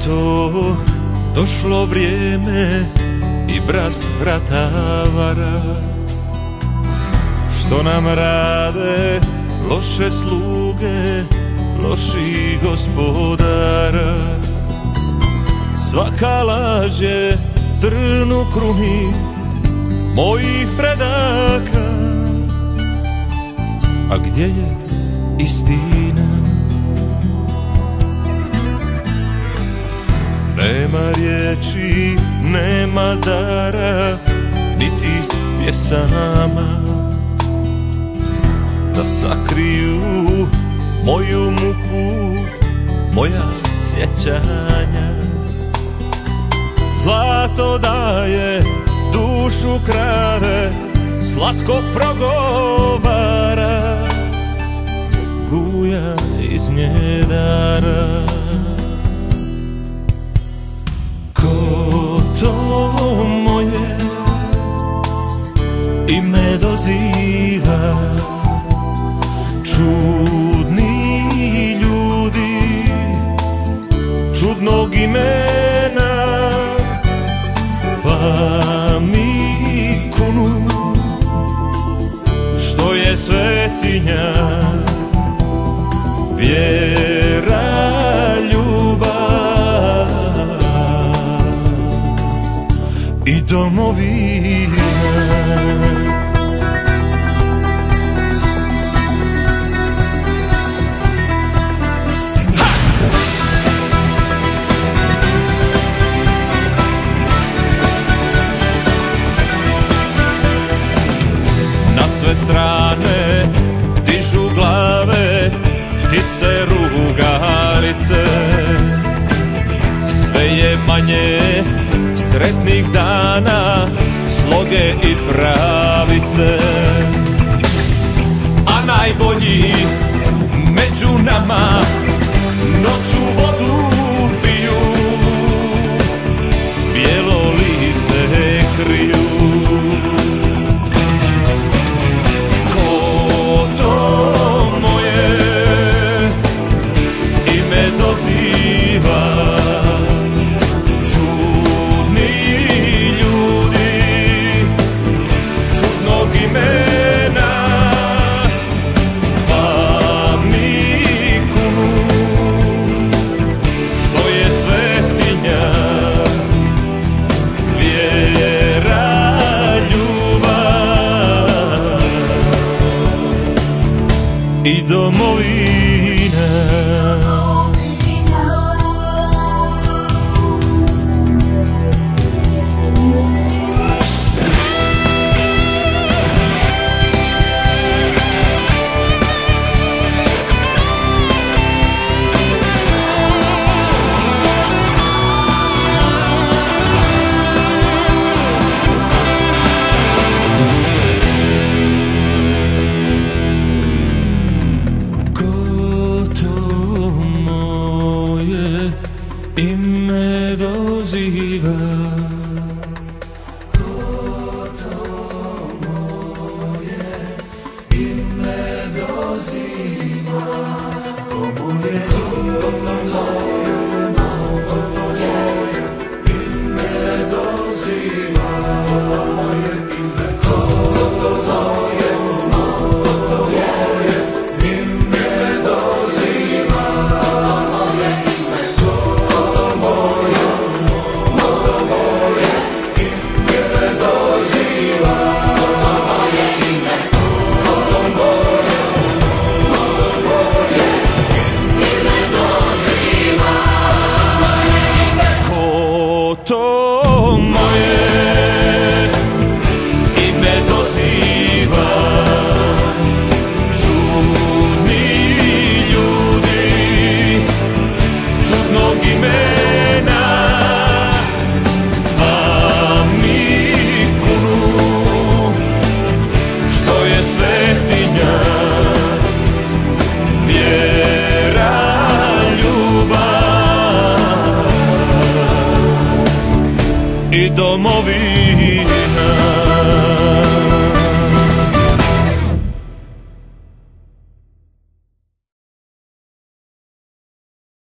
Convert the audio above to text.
Eto, došlo vrijeme i brat brata vara. Što nam rade loše sluge, loših gospodara. Svaka laž je trn u kruni mojih predaka. A gdje je istina? Nema riječi, nema dara, niti pjesama da sakriju moju muku, moja sjećanja. Zlato daje, dušu krade, slatko progovara, buja iz nje dara. Ko to moje ime doziva? Čudni ljudi čudnog imena, pa mi kunu što je svetinja, vjera, ljubav i domovina. Sve strane dižu glave, ptice rugalice. Sve je manje sretnih dana, sloge i pravice. A najbolji među nama noću vodu piju, bijelo lice kriju. I domovina. Ime doziva. Ko to moje ime doziva? Ko moje ime doziva? To moje ime doziva, čudni ljudi čudnog imena, pa mi kunu što je svetinja, vjera, ljubav i domovina.